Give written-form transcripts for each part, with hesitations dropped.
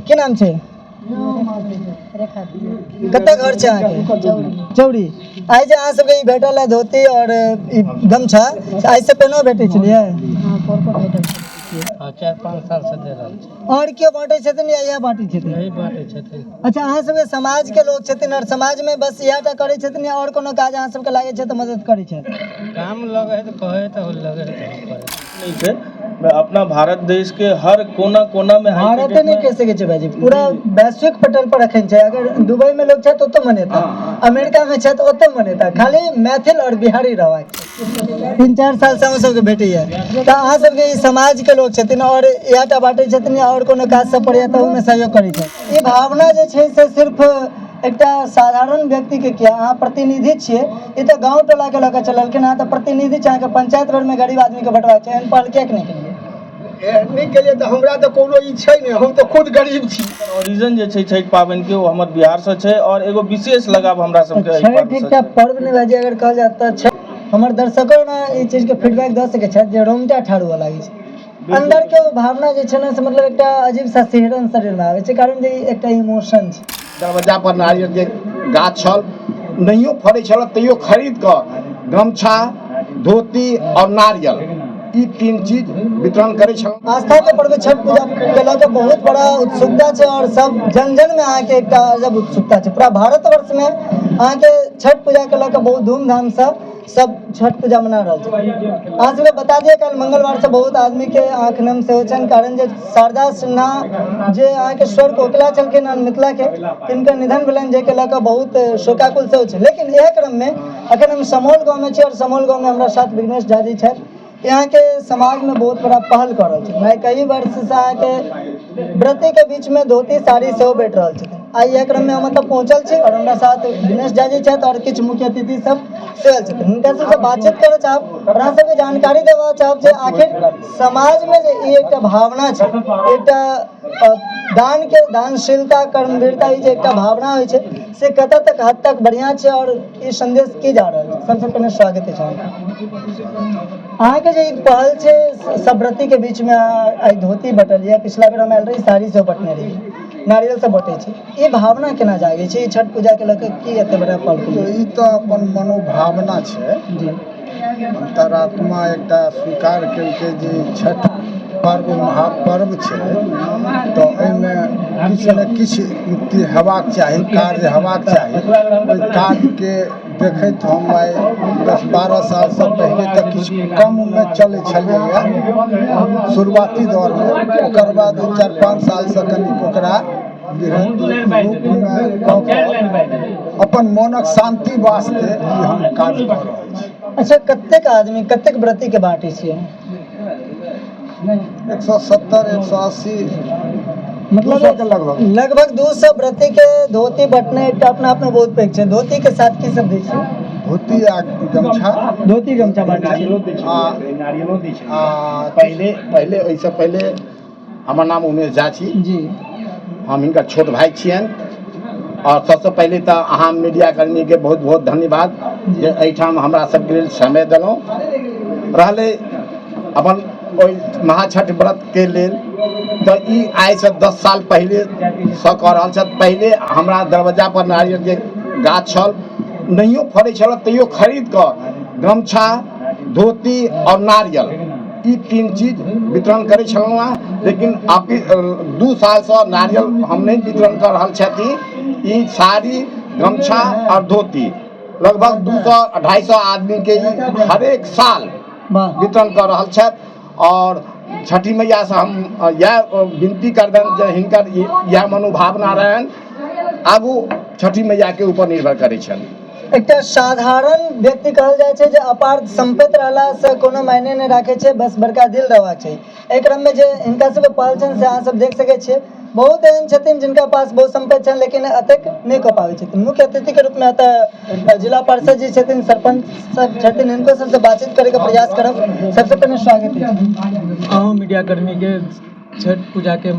की नाम छे? कतऽ घर छे अहाँके? चौड़ी। आइ जे अहाँ सबके ई भेटल है धोती और ई गमछा, आइ से पहिनो भेटै छलियै? हाँ 4-5 साल से दे रहल छै। और क्यों बांटे छथिन या यह बांटे छथिन? यही बांटे छथिन। अच्छा, अहाँ सबके समाज के लोग छथिन और समाज में बस यह टा करे छथिन या और कोनो काज अहाँ सबके लागे छै तो मदद करे छै? काम लगे है तो कहे तो लगे है तो करे नहीं थे। मैं अपना भारत देश के हर कोना कोना में भारत नहीं कह सके छै भाईजी, पूरा वैश्विक पटल पर रखन छै। अगर दुबई में लोग छै तो ओतो मनेता, अमेरिका में छै तो ओतो मनेता, खाली मैथिल और बिहारी रहबाक छै। 3-4 साल से हम सबके भेटै है तो अहाँ सबके ई समाज के लोग छथिन और इहटा बांटे छथिन या और कोनो काज सब पड़ै तो ओमे सहयोग करै छै? ई भावना जे छै से सिर्फ एकटा साधारण व्यक्ति के किया, अहाँ प्रतिनिधि छियै, ई तो गांव टोला के लऽ चललखिन, अहाँ तो प्रतिनिधि छै, अहाँके पंचायत बोर्ड में गरीब आदमी के बंटवा छै, एहन पहल किया नहीं केलियै? नहीं के लिए तो हमरा तो कोनो ई छै नहीं, हम तो खुद गरीब छी। ओरिजिन जे छै छठ पाबनि के वो हमर बिहार से छै और एगो विशेष लगाव हमरा सबके छठ एकटा पर्व नहीं भाईजी, अगर कहल जाए तो छठ हमर दर्शकों ने ई चीज के फीडबैक दे सके छै जे रोंगटा ठाड़ुआ लागे छै, अंदर के भावना जे छै ना से मतलब एकटा अजीब सा सिहरन शरीर में आवे छै, कारण जे एकटा इमोशन छै। दरवाजा पर नारियल के गाछ छल, नहियो फड़ै छल तैयो खरीद कऽ गमछा, धोती और नारियल ई 3 चीज वितरण करे छल। आस्था के पर्व छठ पूजा के लऽ के बहुत बड़ा उत्सुकता छै और सब जन जन में अहाँ के एकटा अजब उत्सुकता छै। पूरा भारतवर्ष में अहाँ के छठ पूजा के लऽ के बहुत धूमधाम से सब छठ पूजा मना रहल छै। अहाँ सबके बता दिए कल मंगलवार से बहुत आदमी के आँख नम सेहो छनि, कारण जे शारदा सिन्हा जे अहाँ के स्वर कोकिला छलखिन हन मिथिला के, तिनकर निधन भेलनि, जे के लऽ के बहुत शोकाकुल सेहो छै। लेकिन एह क्रम में अखन हम समौल गाँव में छी और समौल गाँव में हमरा साथ विघ्नेश झा जी छथि। यहाँ के समाज में बहुत बड़ा पहल कर रहा है। मैं कई वर्ष से अहाँ के व्रती के बीच में धोती साड़ी सेहो भेट रहा है। आई यह क्रम में हम तक पहुँचल छी और हमारा साथ विघ्नेश झा जी छथि और किछु मुख्य अतिथि सब सेहो छथिन। हुनका सबसे बातचीत करे चाहब और अहाँ सबके जानकारी देबा चाहब जे आखिर समाज में जे ई एकटा भावना छै, एकटा दान के दानशीलता कर्मवीरता ई जे एकटा भावना होइ छै से कतऽ तक हद तक बढ़िया छै और ई संदेश की जा रहल छै? सबसे पहले स्वागत है अहाँ के जे एक पहल छै सब व्रती के बीच में आई धोती बटल या पिछला बेर हम आयल रही साड़ी से बटने रही, नारियल से बटे छै, ई भावना केना जागे छै? छठ पूजा के लऽ के की एते बड़ा पहल? ई तो अपन मनोभावना छै जी, अंतरात्मा एकटा स्वीकार केलकै जे छठ पर्व महापर्व छै तो एहिमे किछु ने किछु युक्ति हेबाक चाही, कार्य हेबाक चाही। ओहि कार्यके देखैत हम आइ 10-12 साल से पहले तक किछु कम में चलै छलियै शुरुआती दौर में, ओकर बाद 4-5 साल से कनि ओकरा बृहद रूप में अपन मनक शांति वास्ते ई हम कार्य कर रहल छी। अच्छा, कतेक आदमी कतेक व्रती के बाँटे छियै? 170-180 मतलब 200 के लगभग 200 व्रती के धोती बटने एकटा अपना आप में बहुत पैघ छै। धोती के साथ की सब दै छै? धोती आ गमछा, धोती गमछा बाँटे छै। पहले ओहिसँ पहले हमर नाम उमेश झा छी जी, हम हिनकर छोट भाई छियनि और सबसे पहले तो अहाँ मीडिया कर्मी के बहुत बहुत धन्यवाद जे एहिठाम हमरा सबके लेल समय देलहुँ। रहलै अपन ओहि महाछठ व्रत के लेल तो ई आइ से 10 साल पहले से कऽ रहल छथि। पहले हमरा दरवाजा पर नारियल के गाछ छल, नहियो फड़ै छल तैयो खरीद कऽ गमछा, धोती और नारियल ई 3 चीज वितरण करे छलहुँ हँ। लेकिन आप 2 साल से नारियल हम नहीं वितरण कर रहल छथि। ई साड़ी, गमछा और धोती लगभग 200-250 आदमी के हर एक साल वितरण कर रहल छथि। और छठी मैया से हम यह विनती करबनि जे हिनकर यह मनोभावना रहनि, आगू छठी मैया के ऊपर निर्भर करै छनि। एकटा साधारण व्यक्ति कहल जाय छै जे अपार संपत्ति रहला से कोनो मायने नहीं राखे छै, बस बड़का दिल रहबाक चाही। एहि क्रम में जे हिनका सबके पहल छनि से अहाँ सब देख सकै छियै, बहुत एहन छथिन जिनका पास बहुत संपत्ति छनि लेकिन अतेक नहीं कऽ पाबै छथिन। मुख्य अतिथि के रूप में एतऽ जिला पार्षद जी छथिन, सरपंच सब छथिन, हिनको सबसे बातचीत करे के प्रयास करब। सबसे पहले स्वागत है अहूँ मीडिया कर्मी के छठ पूजा के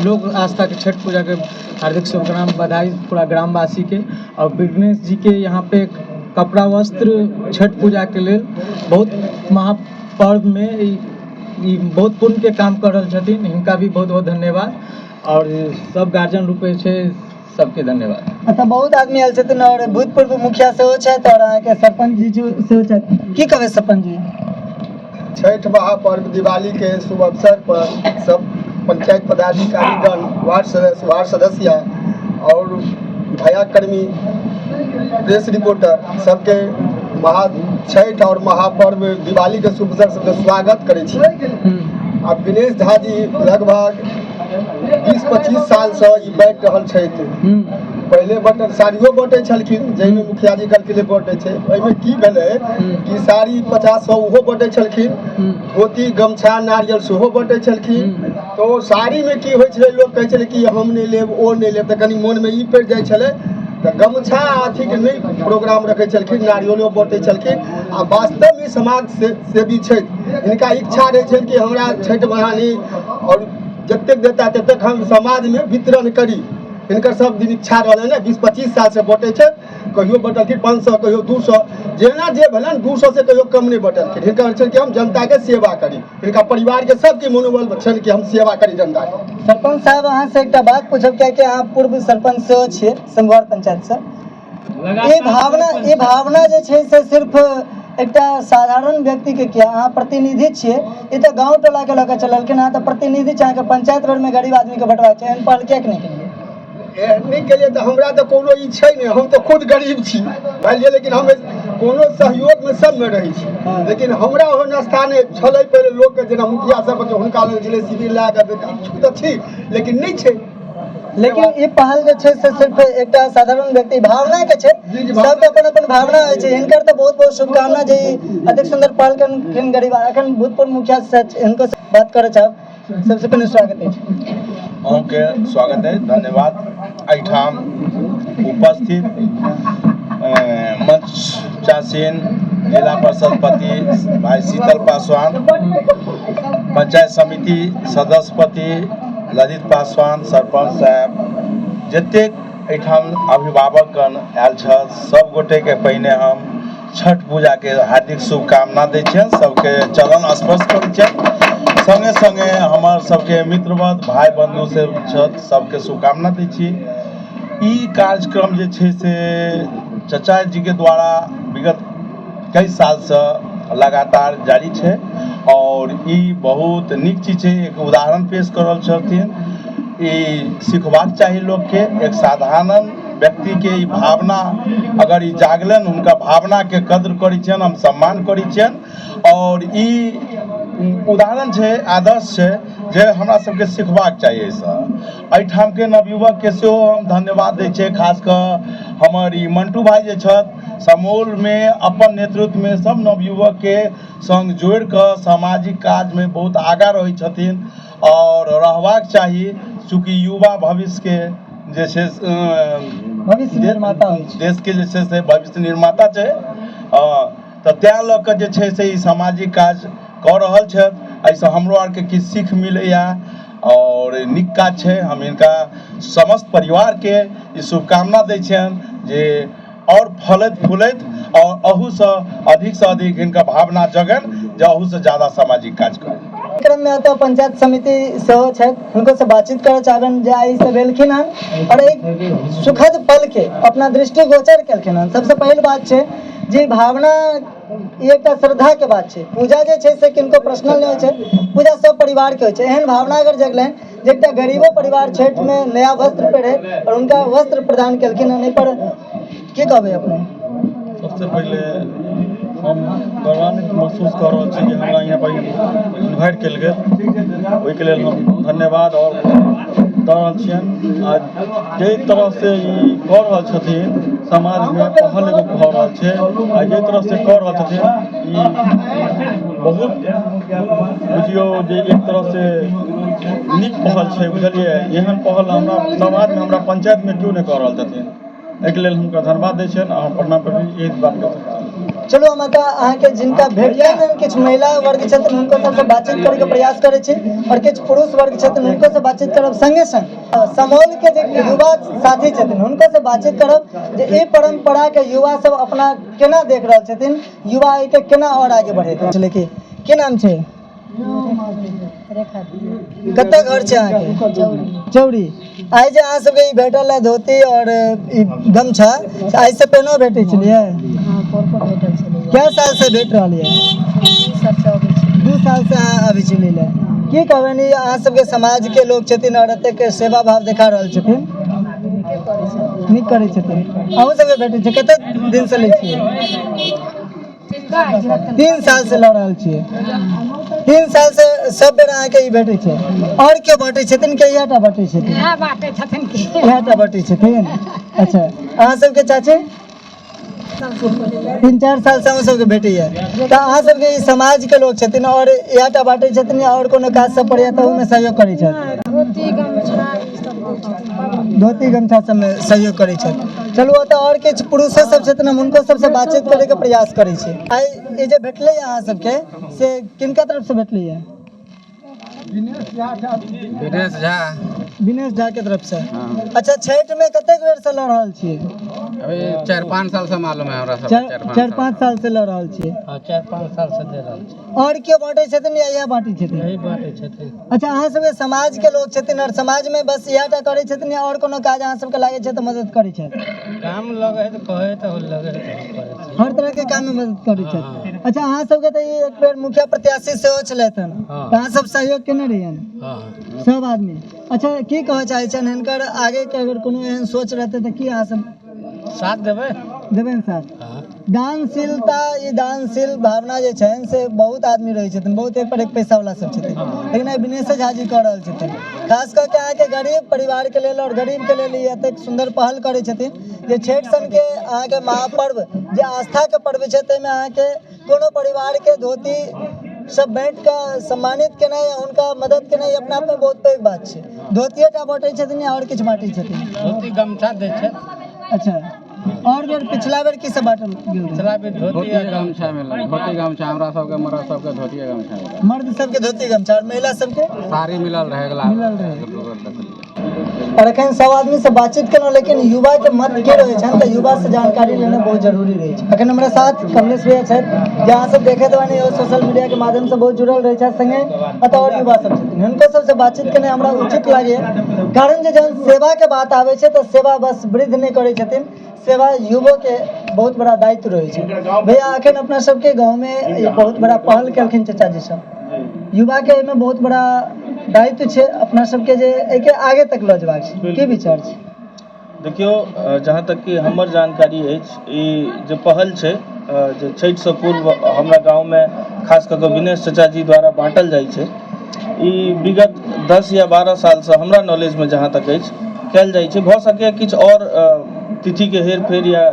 लोक आस्था के छठ पूजा के हार्दिक शुभकामना बधाई पूरा ग्रामवासी के। और विघ्नेश जी के यहाँ पे कपड़ा वस्त्र छठ पूजा के लिए बहुत महापर्व में बहुत पुण्य के काम कर रहे छथिन, इनका भी बहुत बहुत धन्यवाद। और सब गार्जियन रूपे छै सबके धन्यवाद। अच्छा बहुत आदमी आयल छथिन और भूतपूर्व मुखिया सेहो छथि और अहाँके सरपंच जी सेहो छथि, की कहबै सरपंच जी? छठ महापर्व दिवाली के शुभ अवसर पर सब पंचायत पदाधिकारीगण, वार्ड सदस्य और भैया कर्मी, प्रेस रिपोर्टर सबके छठ और महापर्व दिवाली के शुभ अवसर सबके स्वागत करै छी। अब गणेश झा जी लगभग 20-25 साल से ई बाँटि रहल छथि। पहले बटन साड़ियों बाँटै छलखिन, जाहिमे मुखिया जी कहलखिन बाँटै छै। ओहिमे की भेलै कि साड़ी 50-100 ओहो बाँटै छलखिन, धोती गमछा नारियल सेहो बाँटै छलखिन। तो साड़ीमे की होइ छलै, लोक कहै छलै कि हम नहि लेब, ओ नहि लेब, तऽ कनि मोनमे ई पड़ि जाइ छलै। तऽ गमछा अथीके नहि प्रोग्राम रखै छलखिन, नारियलो बाँटै छलखिन। आ वास्तवमे समाज सेवी छथि, हिनका इच्छा रहै छनि कि हमरा छठि बहानी और जतेक देता ततेक हम समाजमे वितरण करी। हिनकर सब दिन इच्छा रहलै ने, 20-25 साल से बाँटै छथि। कहियो बाँटलखिन 500, कहियो 200, जेना जे भेलनि 200 से कहियो कम नहीं बाँटलखिन। हिनका छनि कि हम जनता के सेवा करी, हिनका परिवार के सबके मनोबल छनि कि हम सेवा करी जनता के। सरपंच साहब अहाँ से एकटा बात पूछब, कियाकि अहाँ पूर्व सरपंच सेहो छियै समघर पंचायत से। ई भावना जे छै से सिर्फ एकटा साधारण व्यक्ति के किया, अहाँ प्रतिनिधि छियै, ई तऽ गाँव टोला के लऽ कऽ चललखिन, अहाँ तऽ प्रतिनिधि छियै, अहाँके पंचायत घर में गरीब आदमी के बंटवा छै, एहन पहल कियाक नहि केलियै? नहीं केलिए तो हमरा तो कोनो ई छै नहीं, हम तो खुद गरीब छी बुझलिए, लेकिन हम कोनो सहयोग में सब में रही छी। लेकिन हमरा ओहन स्थान छलै पहले लोक के, जेना मुखिया सब के हुनका लग छलै शिविर ला के, इच्छुक तऽ छी लेकिन नहीं छै। लेकिन ई पहल जे छै से सिर्फ एकटा साधारण व्यक्ति भावना के छै, सबके अपन अपन भावना होइ छै। हिनकर तऽ बहुत बहुत शुभकामना जे अतिक सुंदर पहल केन गरीब एखन भूतपूर्व मुखिया से हिनको से बात करऽ चाहब। सबसे पहले स्वागत है, अहूँके स्वागत है, धन्यवाद। एहिठाम उपस्थित मंचासीन जिला परिषदपति भाई शीतल पासवान, पंचायत समिति सदस्यपति ललित पासवान, सरपंच साहब, जतेक एहिठाम अभिभावकगण आयल छल, सब गोटे के पहिने हम छठ पूजा के हार्दिक शुभकामना दै छियनि, सबके चरण स्पर्श करै छियनि। संगे संगे हमर सबके मित्रवत भाई बंधु से छथि, सबके शुभकामना दै छी। ई कार्यक्रम जे छै से चाचा जी के द्वारा विगत कई साल से लगातार जारी छै और ई बहुत नीक चीज छै। एक उदाहरण पेश कर रहल छथिन, ई सिखबाक चाही लोग के। एक साधारण व्यक्ति के ई भावना अगर ई जागलन, हुनका भावना के कद्र करै छियनि, हम सम्मान करै छियनि और ई उदाहरण छै, आदर्श छै जे हमरा सबके सिखबाक चाही। एहिठाम के नवयुवक के सेहो हम धन्यवाद दै छियै, खास कऽ हमर ई मंटू भाई जे छथि, समूल में अपन नेतृत्व में सब नवयुवक के संग जोड़ कऽ सामाजिक काज में बहुत आगाँ रहै छथिन और रहबाक चाही, चूँकि युवा भविष्य के जे छै भविष्य निर्माता होइ छै, देश के जे छै से भविष्य निर्माता छै। तऽ तैं लऽ कऽ जे छै से ई सामाजिक काज कऽ रहल छथि। एहिसँ हमरो आरके किछु सीख मिलैया और नीक काज छै। हम हिनका समस्त परिवार के ई शुभकामना दै छियनि जे और फलैत फूलैत और अहूसँ अधिक हिनका भावना जगन जे अहूसँ ज्यादा सामाजिक काज करें। क्रम में तो पंचायत समिति सेहो छथि, हुनको से बातचीत करऽ चाहबनि जे आइ सब एलखिन हन और एक सुखद पल के अपना दृष्टिगोचर केलखिन हन। सबसे पहिल बात छै जे भावना ई एकटा श्रद्धा के बात छै। पूजा जे छै से किनको पर्सनल नहीं होइ छै, पूजा सब परिवार के होइ छै। एहन भावना अगर जगलनि जे एकटा गरीबो परिवार छठ में नया वस्त्र पहिरे और उनका वस्त्र प्रदान केलखिन हन, एहि पर की कहबै अपने? सबसे पहले हम गौरवान्वित महसूस कर रहल छी जे हमरा यहाँ पर इन्वाइट कयल गेल, ओहिके लेल हम धन्यवाद और दऽ रहल छियनि। आ जाहि तरह से ई कऽ रहल छथिन, समाज में पहल एगो भऽ रहल छै, आ जाहि तरह से कऽ रहल छथिन ई बहुत बुझियौ जे एक तरह से नीक पहल छै, बुझलियै। एहन पहल हमरा समाज में, हमरा पंचायत में क्यों नहीं कऽ रहल छथिन, एहिके लेल हुनका धन्यवाद दै छियनि और प्रणाम करै छी। यही बात कर चलो हम अहाँके जिनका भेटलनि हन, किछु महिला वर्ग छथिन हुनको सबसे बातचीत करैके प्रयास करै छी और किछु पुरुष वर्ग छथिन हुनको से बातचीत करब। संगे संग समौल के जे युवा साथी छथिन हुनको से बातचीत करब जे ई परंपरा के युवा सब अपना केना देख रहल छथिन, युवा एके केना और आगे बढ़ेतै। की नाम छै? कतऽ घर छै अहाँके? चौड़ी। आइ जे अहाँ सबके ई भेटल है धोती और ई गमछा, आइ से पहिनो भेटै छलियै? क्या साल से भेट रहल है? 2 साल से अहाँ अबै छलियै। की कहबनि अहाँ सबके समाज के लोग छथिन और एतेक सेवा भाव देखा रहल छथिन? नीक करै छथिन। अहूँ सबके भेटै छै? कते दिन से लै छियै? 3 साल से लऽ रहल छियै। 3 साल से सब बेर अहाँके ई भेटै छै? और केओ बाँटै छथिन कि इएहटा बाँटै छथिन? इएहटा बाँटै छथिन। अच्छा, अहाँ सबके चाची? 3-4 साल से अहूँ सबके भेटैया। तऽ अहाँ सबके ई समाज के लोग छथिन और इएहटा बाँटै छथिन या और कोनो काज सब पड़ैया तऽ ओहिमे सहयोग करै छथि? धोती गमछा सबमे सहयोग करै छथि। चलू ओतऽ और किछु पुरुषो सब छथिन, हम हुनको सबसे बातचीत करे के प्रयास करै छी। आइ ई जे भेटलै अहाँ सबके से किनका तरफ से भेटलै है? दिनेश झा के तरफ से। अच्छा, छठ में कतेक बेर से लऽ रहल छियै? अभी 4-5 साल से मालूम है हमरा सब। 4-5 साल से लऽ रहल छियै। 4-5 साल से दे रहल छी। और केओ बाँटै छथिन या इएह बाँटै छथिन? यही बाँटै छथिन। अच्छा, अहाँ सबके समाज के लोग छथिन और समाज में बस इएहटा करै छथिन या और कोनो काज अहाँ सबके लागै छै तऽ मदद करै छथि? काम लगे तो कहे तो लगे तो हर तरह के काम में मदद करै छथि। अच्छा, अहाँ सबके तऽ ई एक बेर मुखिया प्रत्याशी सेहो छलथि हन, तऽ अहाँ सब सहयोग केने रहियनि सब आदमी? अच्छा, की कहऽ चाहै छनि हिनकर आगे के अगर कोनो एहन सोच रहतै तऽ की अहाँ सब साथ देबै? देबनि साथ। दानशीलता, ई दानशील भावना जे छनि से बहुत आदमी रहै छथिन, बहुत एक पर एक पैसा वाला सब छथिन, लेकिन आई विनेश झा जी कऽ रहल छथिन। खास कऽ के अहाँके गरीब परिवार के लेल और गरीब के लेल ई एतेक सुंदर पहल करै छथिन जे छठि सन के अहाँके महापर्व जे आस्था के पर्व छै, ताहिमे अहाँके कोनो परिवार के धोती सब बाँटि कऽ सम्मानित केनाइ या हुनका मदद केनाइ अपना आप में बहुत पैघ बात छै। धोतिएटा बाँटै छथिन या और किछु बाँटै छथिन? धोती गमछा दै छै। अच्छा, और बेर पिछला बेर की सब बाँटल गेल? पिछला बेर धोती गमछा मिलल। धोती गमछा हमरा सबके, मर्द सबके धोती गमछा मिलल। मर्द सबके धोती गमछा और महिला सबके साड़ी मिलल रहे। मिलल रहे। और एखन सब आदमी से बातचीत केलहुँ, लेकिन युवा के मत के रहै छनि तऽ युवा से जानकारी लेना बहुत जरूरी रहै छै। अखन हमरा साथ कमलेश भैया छथि, जे अहाँ सब देखैत बानी सोशल मीडिया के माध्यम से बहुत जुड़ल रहै छथि, संगे अतः और युवा सब छथिन, हुनको सबसे बातचीत केनाइ हमरा उचित लागैया। कारण जे जहन सेवा के बात आबै छै तऽ सेवा बस वृद्ध नहीं करै छथिन, सेवा युवो के बहुत बड़ा दायित्व रहै छै। भैया, अखन अपना सबके गाँव में बहुत बड़ा पहल केलखिन चाचा जी सब, युवा के एहिमे बहुत बड़ा दायित्व छै अपना सबके जे एके आगे तक लऽ जेबाक छै, की विचार छै? देखियो, जहाँ तक कि हमर जानकारी अछि, ई जे पहल छै जे छठि से पूर्व हमरा गाँव में खास कऽ के विनेश चाचा जी द्वारा बाँटल जाइ छै, ई विगत 10 या 12 साल से हमरा नॉलेज में जहाँ तक अछि कयल जाइ छै। भऽ सकै किछु और तिथि के हेर फेर या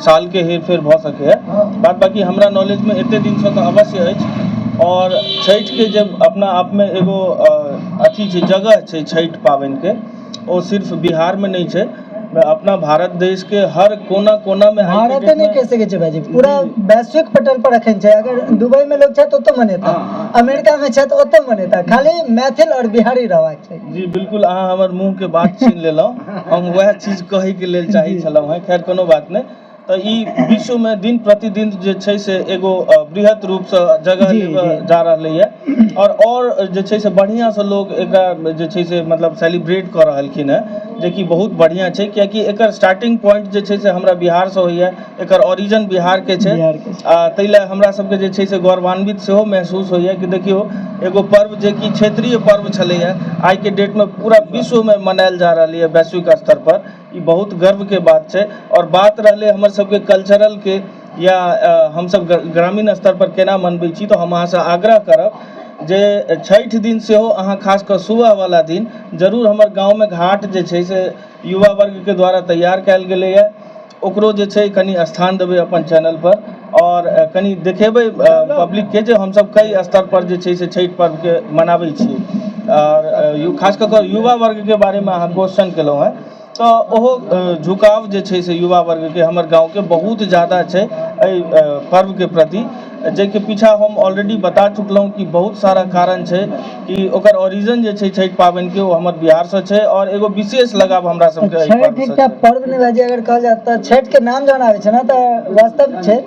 साल के हेर फेर भऽ सकै है, बाद बाकी हमरा नॉलेज में एते दिन से तऽ अवश्य अछि। और छठि के जब अपना आप में एगो अथी छै, जगह छै छठि पाबनि के, ओ सिर्फ बिहार में नहीं छै, अपना भारत देश के हर कोना कोना में। भारत नहीं कह सकै छै भाईजी, पूरा वैश्विक पटल पर अखन छै। अगर दुबई में लोग छै तो ओतऽ मनेता, अमेरिका में छै तो ओतऽ मनेता, खाली मैथिल और बिहारी रहबाक छै। जी बिल्कुल, अहाँ हमर मुँह के बात छीन लेलहुँ, हम वएह चीज कहै के लेल चाहै छलहुँ हैं। खैर कोनो बात नहीं। तो ई विश्व में दिन प्रतिदिन जे छै से एगो बृहत रूप से जगह लेबऽ जा रहलै है, और जे छै से बढ़िया से लोग एकरा जे छै से मतलब सेलिब्रेट कऽ रहलखिन है, जे कि बहुत बढ़िया छै। कियाकि एकर स्टार्टिंग पॉइंट जे छै से हमरा बिहार से होइए, एकर ओरिजिन बिहार के छै, ताहि लए हमरा सबके जे छै से गौरवान्वित सेहो महसूस होइए कि देखियो एगो पर्व जे कि क्षेत्रीय पर्व छलैए, आइ के डेट में पूरा विश्व में मनायल जा रहलै है वैश्विक स्तर पर। ई बहुत गर्व के बात छै। और बात रहलै हमर सबके कल्चरल के या हमसब ग्रामीण स्तर पर केना मनबै छी, तो हम अहाँसँ आग्रह करब जे छठि दिन सेहो अहाँ खास कऽ सुबह वाला दिन जरूर हमर गाँव में घाट जे छै से युवा वर्ग के द्वारा तैयार कयल गेलैए, ओकरो जे छै कनि स्थान देबै अपन चैनल पर, और कनि देखेबै पब्लिक के जे हमसब कई स्तर पर जे छै से छठि पर्व के मनाबै छी। और खास कऽ कऽ युवा वर्ग के बारे में अहाँ क्वेश्चन केलहुँ हैं, तो ओहो झुकाव जे छै से युवा वर्ग के हमर गाँव के बहुत ज़्यादा छै एहि पर्व के प्रति, जाहिके पीछा हम ऑलरेडी बता चुकलहुँ कि बहुत सारा कारण छै कि ओकर ओरिजिन जे छै छठि पाबनि के, वो हमर बिहार से छै और एगो विशेष लगाव हमरा सबके छठि एकटा पर्व नहीं भाईजी, अगर कहल जाए तऽ छठि के नाम जहन आबै छै ना तऽ वास्तव छै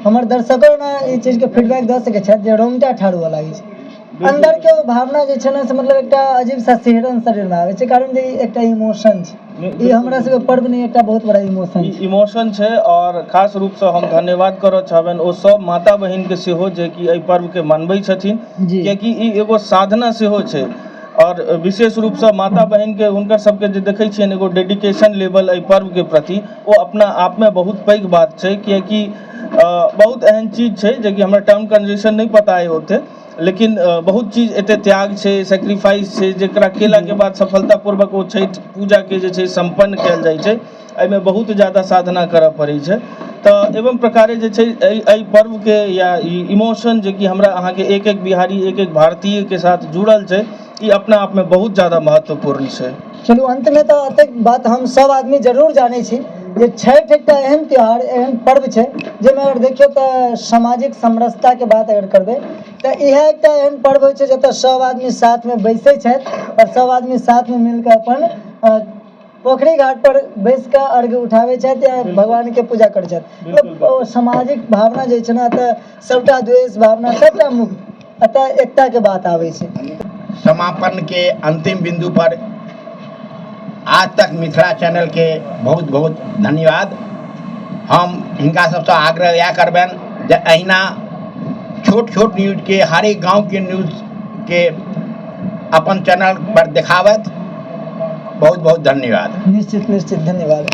हमर दर्शको ने ई चीज के फीडबैक दऽ सकै छथि जे रोंगटा ठाढ़ हुअ लागै छै। अंदर के वो भावना जे छै ना से मतलब एकटा अजीब सा सिहरन शरीर में आवे छै, कारण जे एकटा इमोशन छै, ई हमरा सबके पर्व नहीं एकटा बहुत बड़ा इमोशन छै। इमोशन छै और खास रूप से हम धन्यवाद करऽ चाहबनि ओ सब माता बहिन के सेहो जे कि एहि पर्व के मनबै छथिन, जी। कियाकि ई एगो साधना सेहो छै और विशेष रूप से माता बहिन के हुनकर सबके जे देखै छियनि एगो डेडिकेशन लेवल एहि पर्व के प्रति ओ अपना आप में बहुत पैघ बात छै, कियाकि बहुत एहन चीज छै जे कि हमरा टर्म कंडीशन नहीं पता है ओते, लेकिन बहुत चीज एते त्याग छै, सेक्रीफाइस छै, जेकरा केला के बाद सफलतापूर्वक ओ छठि पूजा के जे छै संपन्न कयल जाइ छै, एहिमे बहुत ज़्यादा साधना करऽ पड़ै छै। तऽ एवं प्रकारे जे छै एहि पर्व के या ई इमोशन जे कि हमरा अहाँके एक एक बिहारी एक एक भारतीय के साथ जुड़ल छै, ई अपना आप में बहुत ज़्यादा महत्वपूर्ण छै। चलू अंत में तो एतेक बात हम सब आदमी जरूर जानै छी जे छठि एकटा एहन त्यौहार एहन पर्व छै जाहिमे अगर देखियौ तऽ सामाजिक समरसता के बात अगर करबै तऽ इएह एकटा एहन पर्व होइ छै जतऽ सब आदमी साथ में बैसै छथि और सब आदमी साथ में मिल कऽ अपन पोखरी घाट पर बैस कऽ अर्घ्य उठाबै छथि या भगवान के पूजा करै छथि। मतलब ओ सामाजिक भावना जे छै ना तऽ सबटा द्वेष भावना सबटा मुक्त अतः एकता के बात आबै छै। समापन के अंतिम बिंदु पर आज तक मिथिला चैनल के बहुत बहुत धन्यवाद। हम हिनका सबसे आग्रह इएह करबनि जे अहिना छोट छोट न्यूज के हर एक गांव के न्यूज के अपन चैनल पर दिखावत। बहुत बहुत धन्यवाद। निश्चित निश्चित धन्यवाद।